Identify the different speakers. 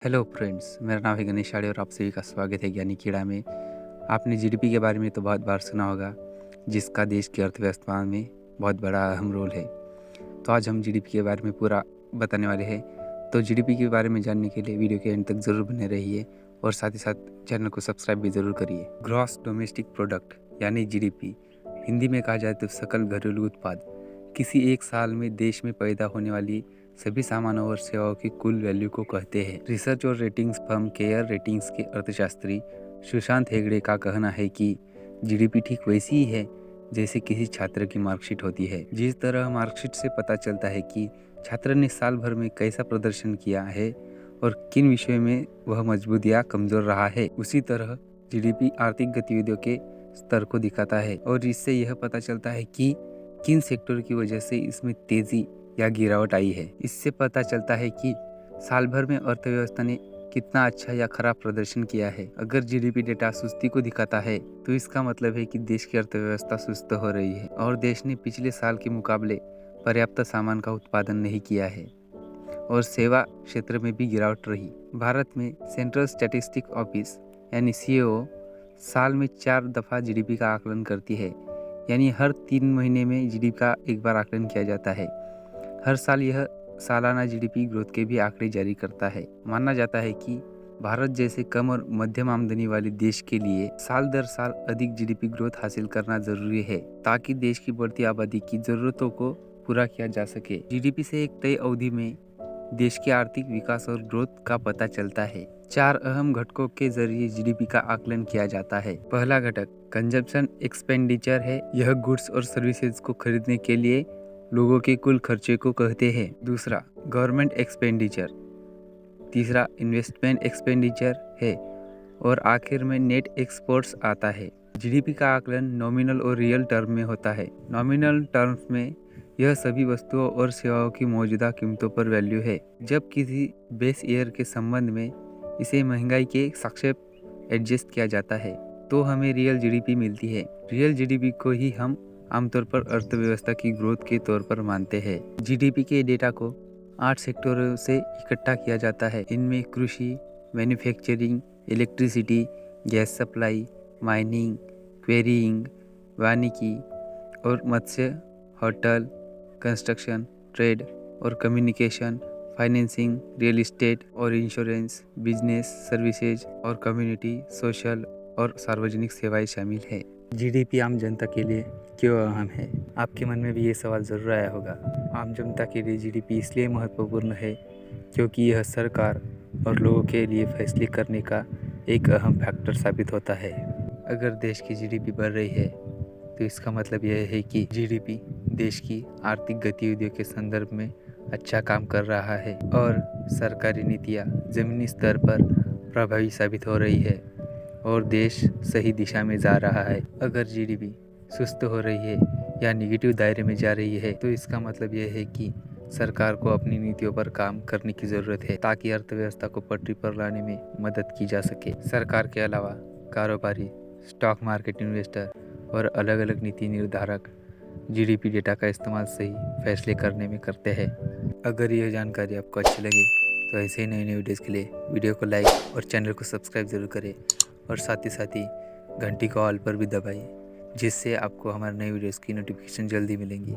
Speaker 1: Hello friends, मेरा नाम है गणेश आड़े और आप सभी का स्वागत है ज्ञानी कीड़ा में। आपने जीडीपी के बारे में तो बहुत बार सुना होगा, जिसका देश की अर्थव्यवस्था में बहुत बड़ा अहम रोल है। तो आज हम जीडीपी के बारे में पूरा बताने वाले हैं। तो जीडीपी के बारे में जानने के लिए वीडियो के एंड तक ज़रूर बने रहिए और साथ ही साथ चैनल को सब्सक्राइब भी ज़रूर करिए। ग्रॉस डोमेस्टिक प्रोडक्ट यानी जीडीपी, हिंदी में कहा जाए तो सकल घरेलू उत्पाद, किसी एक साल में देश में पैदा होने वाली सभी सामानों और सेवाओं की कुल वैल्यू को कहते हैं। रिसर्च और रेटिंग्स फर्म केयर रेटिंग्स के अर्थशास्त्री सुशांत हेगड़े का कहना है कि जीडीपी ठीक वैसी ही है जैसे किसी छात्र की मार्कशीट होती है। जिस तरह मार्कशीट से पता चलता है कि छात्र ने साल भर में कैसा प्रदर्शन किया है और किन विषयों में वह मजबूत या कमजोर रहा है, उसी तरह जीडीपी आर्थिक गतिविधियों के स्तर को दिखाता है और इससे यह पता चलता है कि किन सेक्टर की वजह से इसमें तेजी या गिरावट आई है। इससे पता चलता है कि साल भर में अर्थव्यवस्था ने कितना अच्छा या खराब प्रदर्शन किया है। अगर जीडीपी डेटा सुस्ती को दिखाता है तो इसका मतलब है कि देश की अर्थव्यवस्था सुस्त हो रही है और देश ने पिछले साल के मुकाबले पर्याप्त सामान का उत्पादन नहीं किया है और सेवा क्षेत्र में भी गिरावट रही। भारत में सेंट्रल स्टैटिस्टिक्स ऑफिस यानी सीएओ साल में 4 दफा जीडीपी का आकलन करती है, यानी हर 3 महीने में जीडीपी का एक बार आकलन किया जाता है। हर साल यह सालाना जीडीपी ग्रोथ के भी आंकड़े जारी करता है। माना जाता है कि भारत जैसे कम और मध्यम आमदनी वाले देश के लिए साल दर साल अधिक जीडीपी ग्रोथ हासिल करना जरूरी है ताकि देश की बढ़ती आबादी की जरूरतों को पूरा किया जा सके। जीडीपी से एक तय अवधि में देश के आर्थिक विकास और ग्रोथ का पता चलता है। 4 अहम घटकों के जरिए जीडीपी का आकलन किया जाता है। पहला घटक कंजप्शन एक्सपेंडिचर है। यह गुड्स और सर्विसेज को खरीदने के लिए लोगों के कुल खर्चे को कहते हैं। दूसरा गवर्नमेंट एक्सपेंडिचर, तीसरा इन्वेस्टमेंट एक्सपेंडिचर है और आखिर में नेट एक्सपोर्ट्स आता है। जीडीपी का आकलन नॉमिनल और रियल टर्म में होता है। नॉमिनल टर्म्स में यह सभी वस्तुओं और सेवाओं की मौजूदा कीमतों पर वैल्यू है, जब किसी बेस ईयर के संबंध में इसे महंगाई के सापेक्ष एडजस्ट किया जाता है तो हमें रियल जीडीपी मिलती है। रियल जीडीपी को ही हम आमतौर पर अर्थव्यवस्था की ग्रोथ के तौर पर मानते हैं। जीडीपी के डेटा को 8 सेक्टरों से इकट्ठा किया जाता है। इनमें कृषि, manufacturing, electricity, gas supply, mining, quarrying, वानिकी और मत्स्य, होटल, कंस्ट्रक्शन, ट्रेड और कम्युनिकेशन, फाइनेंसिंग, रियल इस्टेट और इंश्योरेंस, बिजनेस, सर्विसेज और कम्युनिटी, सोशल और सार्वजनिक सेवाएं शामिल है। जीडीपी आम जनता के लिए क्यों अहम है? आपके मन में भी ये सवाल ज़रूर आया होगा। आम जनता के लिए जीडीपी इसलिए महत्वपूर्ण है क्योंकि यह सरकार और लोगों के लिए फैसले करने का एक अहम फैक्टर साबित होता है। अगर देश की जीडीपी बढ़ रही है तो इसका मतलब यह है कि जीडीपी देश की आर्थिक गतिविधियों के संदर्भ में अच्छा काम कर रहा है और सरकारी नीतियाँ ज़मीनी स्तर पर प्रभावी साबित हो रही है और देश सही दिशा में जा रहा है। अगर जीडीपी सुस्त हो रही है या नेगेटिव दायरे में जा रही है तो इसका मतलब यह है कि सरकार को अपनी नीतियों पर काम करने की ज़रूरत है ताकि अर्थव्यवस्था को पटरी पर लाने में मदद की जा सके। सरकार के अलावा कारोबारी, स्टॉक मार्केट इन्वेस्टर और अलग अलग नीति निर्धारक जीडीपी डेटा का इस्तेमाल सही फैसले करने में करते हैं। अगर यह जानकारी आपको अच्छी लगे तो ऐसे ही नई नई वीडियोज़ के लिए वीडियो को लाइक और चैनल को सब्सक्राइब जरूर करें और साथ ही घंटी को ऑल पर भी दबाइए, जिससे आपको हमारे नए वीडियोज़ की नोटिफिकेशन जल्दी मिलेंगी।